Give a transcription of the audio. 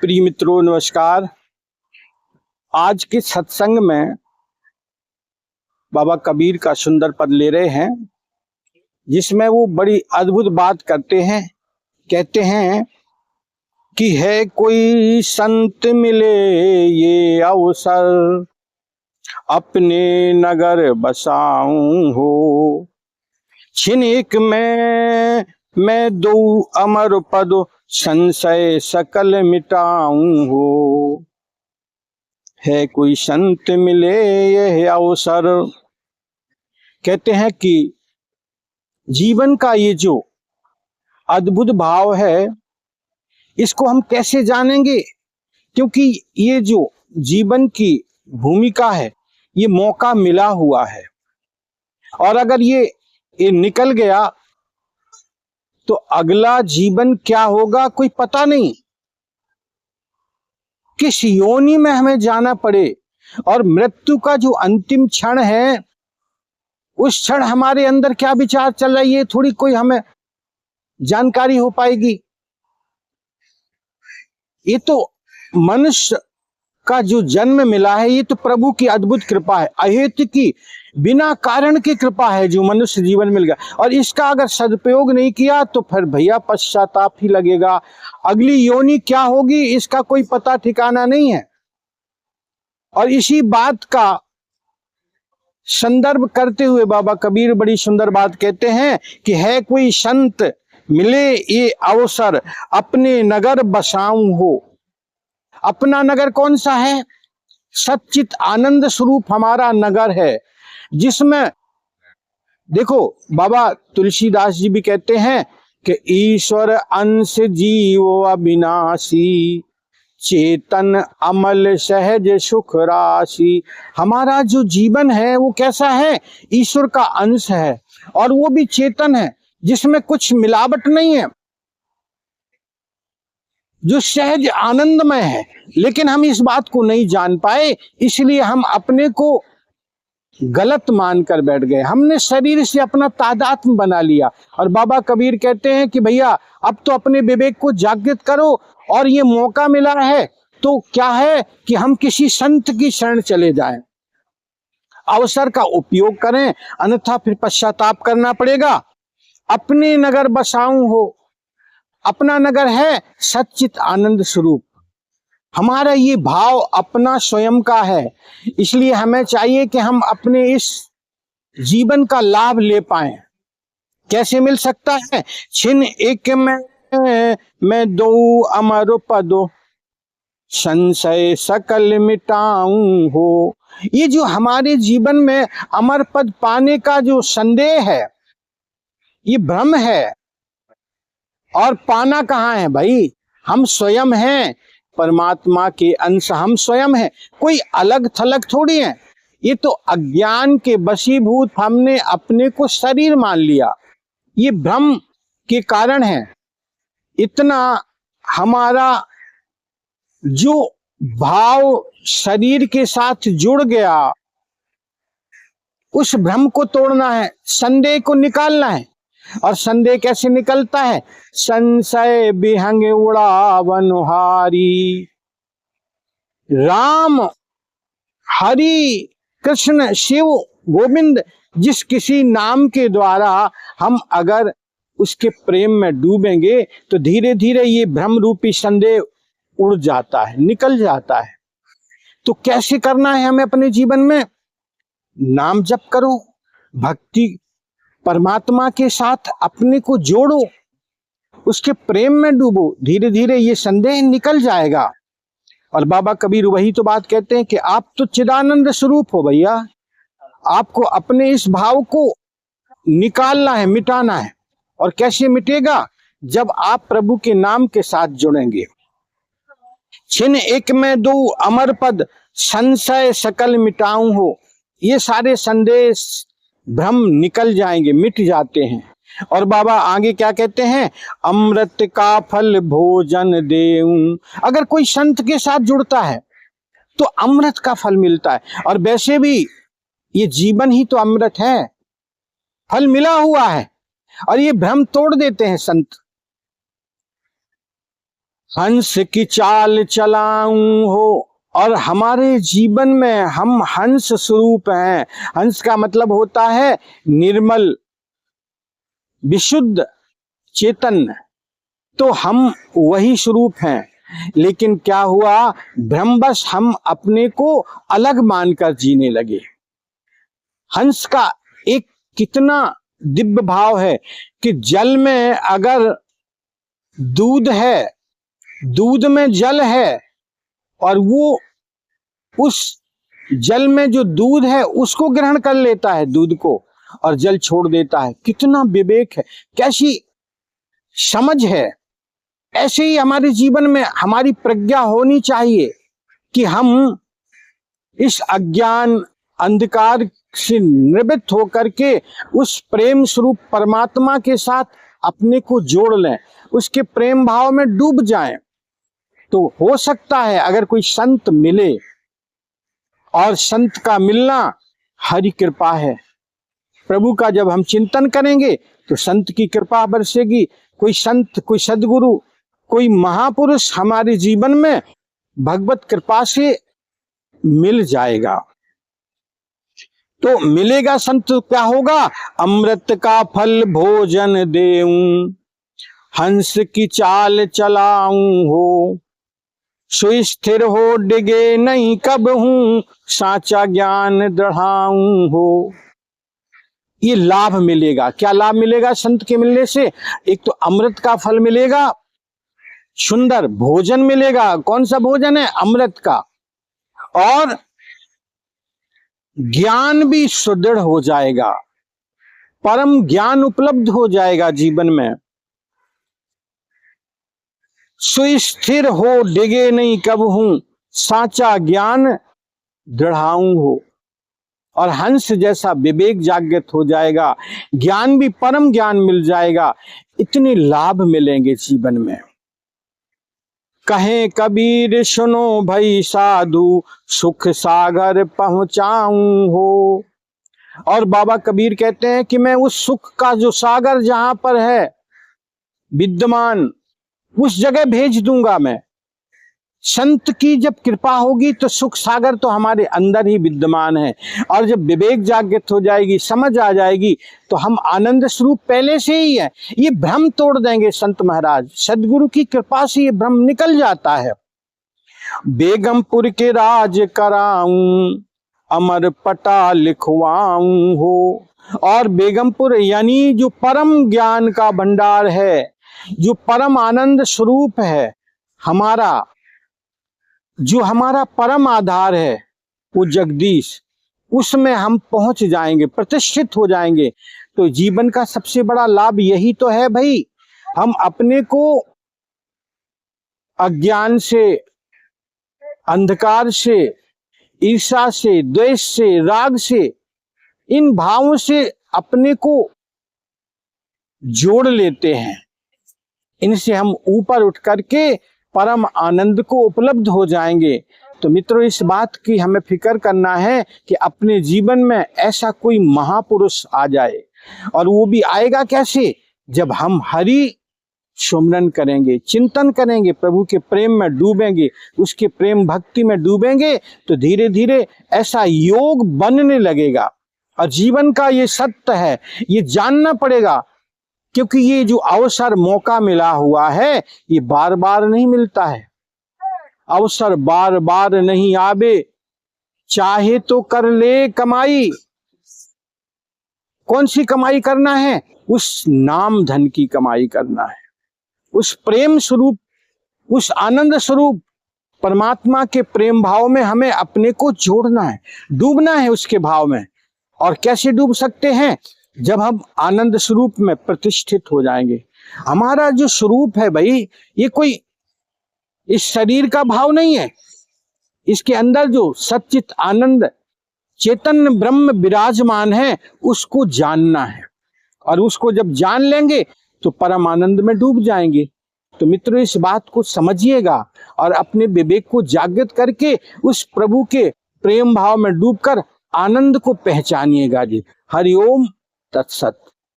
प्रिय मित्रों नमस्कार। आज के सत्संग में बाबा कबीर का सुंदर पद ले रहे हैं, जिसमें वो बड़ी अद्भुत बात करते हैं। कहते हैं कि है कोई संत मिले ये अवसर, अपने नगर बसाऊं हो। छिन एक में मैं दो अमर पद, संशय सकल मिटाऊं हो। है कोई संत मिले यह अवसर। कहते हैं कि जीवन का ये जो अद्भुत भाव है, इसको हम कैसे जानेंगे? क्योंकि ये जो जीवन की भूमिका है, ये मौका मिला हुआ है, और अगर ये निकल गया तो अगला जीवन क्या होगा कोई पता नहीं। किस योनि में हमें जाना पड़े, और मृत्यु का जो अंतिम क्षण है, उस क्षण हमारे अंदर क्या विचार चल रहा है, ये थोड़ी कोई हमें जानकारी हो पाएगी। ये तो मनुष्य का जो जन्म मिला है, ये तो प्रभु की अद्भुत कृपा है, अहेतु की बिना कारण की कृपा है जो मनुष्य जीवन मिल गया। और इसका अगर सदुपयोग नहीं किया तो फिर भैया पश्चाताप ही लगेगा। अगली योनि क्या होगी इसका कोई पता ठिकाना नहीं है। और इसी बात का संदर्भ करते हुए बाबा कबीर बड़ी सुंदर बात कहते हैं कि है कोई संत मिले ये अवसर, अपने नगर बसाऊं हो। अपना नगर कौन सा है? सच्चित आनंद स्वरूप हमारा नगर है, जिसमें देखो बाबा तुलसीदास जी भी कहते हैं कि ईश्वर अंश जीव अविनाशी, चेतन अमल सहज सुख राशि। हमारा जो जीवन है वो कैसा है? ईश्वर का अंश है, और वो भी चेतन है, जिसमें कुछ मिलावट नहीं है, जो सहज आनंदमय है। लेकिन हम इस बात को नहीं जान पाए, इसलिए हम अपने को गलत मानकर बैठ गए। हमने शरीर से अपना तादात्म्य बना लिया। और बाबा कबीर कहते हैं कि भैया अब तो अपने विवेक को जागृत करो, और ये मौका मिला है तो क्या है कि हम किसी संत की शरण चले जाएं, अवसर का उपयोग करें, अन्यथा फिर पश्चाताप करना पड़ेगा। अपने नगर बसाऊं हो। अपना नगर है सच्चित आनंद स्वरूप। हमारा ये भाव अपना स्वयं का है, इसलिए हमें चाहिए कि हम अपने इस जीवन का लाभ ले पाएं। कैसे मिल सकता है? छिन एक में मैं दो अमर पद, संशय सकल मिटाऊं हो। ये जो हमारे जीवन में अमर पद पाने का जो संदेह है, ये भ्रम है। और पाना कहाँ है भाई? हम स्वयं हैं, परमात्मा के अंश हम स्वयं हैं, कोई अलग थलग थोड़ी है। ये तो अज्ञान के वशीभूत हमने अपने को शरीर मान लिया, ये भ्रम के कारण है। इतना हमारा जो भाव शरीर के साथ जुड़ गया, उस भ्रम को तोड़ना है, संदेह को निकालना है। और संदेह कैसे निकलता है? संशय विहंग उड़ावनहारी। राम, हरि, कृष्ण, शिव, गोविंद, जिस किसी नाम के द्वारा हम अगर उसके प्रेम में डूबेंगे तो धीरे धीरे ये भ्रम रूपी संदेह उड़ जाता है, निकल जाता है। तो कैसे करना है हमें अपने जीवन में? नाम जप करो, भक्ति परमात्मा के साथ अपने को जोड़ो, उसके प्रेम में डूबो, धीरे धीरे ये संदेह निकल जाएगा। और बाबा कबीर वही तो बात कहते हैं कि आप तो चिदानंद स्वरूप हो भैया, आपको अपने इस भाव को निकालना है, मिटाना है। और कैसे मिटेगा? जब आप प्रभु के नाम के साथ जुड़ेंगे। छिन एक में दो अमर पद, संशय सकल मिटाऊं हो। ये सारे संदेश भ्रम निकल जाएंगे, मिट जाते हैं। और बाबा आगे क्या कहते हैं? अमृत का फल भोजन देऊं। अगर कोई संत के साथ जुड़ता है तो अमृत का फल मिलता है। और वैसे भी ये जीवन ही तो अमृत है, फल मिला हुआ है। और ये भ्रम तोड़ देते हैं संत। हंस की चाल चलाऊं हो। और हमारे जीवन में हम हंस स्वरूप हैं। हंस का मतलब होता है निर्मल, विशुद्ध, चैतन्य। तो हम वही स्वरूप हैं, लेकिन क्या हुआ, भ्रमवश हम अपने को अलग मानकर जीने लगे। हंस का एक कितना दिव्य भाव है कि जल में अगर दूध है, दूध में जल है, और वो उस जल में जो दूध है उसको ग्रहण कर लेता है, दूध को, और जल छोड़ देता है। कितना विवेक है, कैसी समझ है। ऐसे ही हमारे जीवन में हमारी प्रज्ञा होनी चाहिए कि हम इस अज्ञान अंधकार से निवृत्त होकर के उस प्रेम स्वरूप परमात्मा के साथ अपने को जोड़ लें, उसके प्रेम भाव में डूब जाएं। तो हो सकता है अगर कोई संत मिले, और संत का मिलना हरि कृपा है। प्रभु का जब हम चिंतन करेंगे तो संत की कृपा बरसेगी। कोई संत, कोई सदगुरु, कोई महापुरुष हमारे जीवन में भगवत कृपा से मिल जाएगा। तो मिलेगा संत तो क्या होगा, अमृत का फल भोजन देऊं, हंस की चाल चलाऊं हो, सुस्थिर हो डिगे नहीं कब हूं, साचा ज्ञान दृढ़ाऊं हो। ये लाभ मिलेगा। क्या लाभ मिलेगा संत के मिलने से? एक तो अमृत का फल मिलेगा, सुंदर भोजन मिलेगा। कौन सा भोजन है? अमृत का। और ज्ञान भी सुदृढ़ हो जाएगा, परम ज्ञान उपलब्ध हो जाएगा जीवन में। सुस्थिर हो डिगे नहीं कब हूं, साचा ज्ञान दृढ़ाऊं हो। और हंस जैसा विवेक जागृत हो जाएगा, ज्ञान भी परम ज्ञान मिल जाएगा। इतने लाभ मिलेंगे जीवन में। कहें कबीर सुनो भई साधु, सुख सागर पहुंचाऊं हो। और बाबा कबीर कहते हैं कि मैं उस सुख का जो सागर जहां पर है विद्यमान, उस जगह भेज दूंगा मैं। संत की जब कृपा होगी तो सुख सागर तो हमारे अंदर ही विद्यमान है। और जब विवेक जागृत हो जाएगी, समझ आ जाएगी, तो हम आनंद स्वरूप पहले से ही है। ये भ्रम तोड़ देंगे संत महाराज। सदगुरु की कृपा से ये भ्रम निकल जाता है। बेगमपुर के राज कराऊं, अमर पटा लिखवाऊं हो। और बेगमपुर यानी जो परम ज्ञान का भंडार है, जो परम आनंद स्वरूप है हमारा, जो हमारा परम आधार है, वो जगदीश, उसमें हम पहुंच जाएंगे, प्रतिष्ठित हो जाएंगे। तो जीवन का सबसे बड़ा लाभ यही तो है भाई। हम अपने को अज्ञान से, अंधकार से, ईर्ष्या से, द्वेष से, राग से, इन भावों से अपने को जोड़ लेते हैं। इनसे हम ऊपर उठ करके परम आनंद को उपलब्ध हो जाएंगे। तो मित्रों, इस बात की हमें फिक्र करना है कि अपने जीवन में ऐसा कोई महापुरुष आ जाए। और वो भी आएगा कैसे? जब हम हरि सुमरन करेंगे, चिंतन करेंगे, प्रभु के प्रेम में डूबेंगे, उसके प्रेम भक्ति में डूबेंगे, तो धीरे धीरे ऐसा योग बनने लगेगा। और जीवन का ये सत्य है, ये जानना पड़ेगा, क्योंकि ये जो अवसर मौका मिला हुआ है ये बार बार नहीं मिलता है। अवसर बार बार नहीं आवे, चाहे तो कर ले कमाई। कौन सी कमाई करना है? उस नाम धन की कमाई करना है। उस प्रेम स्वरूप, उस आनंद स्वरूप परमात्मा के प्रेम भाव में हमें अपने को जोड़ना है, डूबना है उसके भाव में। और कैसे डूब सकते हैं? जब हम आनंद स्वरूप में प्रतिष्ठित हो जाएंगे। हमारा जो स्वरूप है भाई, ये कोई इस शरीर का भाव नहीं है। इसके अंदर जो सच्चित आनंद चेतन ब्रह्म विराजमान है, उसको जानना है। और उसको जब जान लेंगे तो परम आनंद में डूब जाएंगे। तो मित्रों, इस बात को समझिएगा और अपने विवेक को जागृत करके उस प्रभु के प्रेम भाव में डूबकर आनंद को पहचानिएगा जी। हरिओम तत्सत।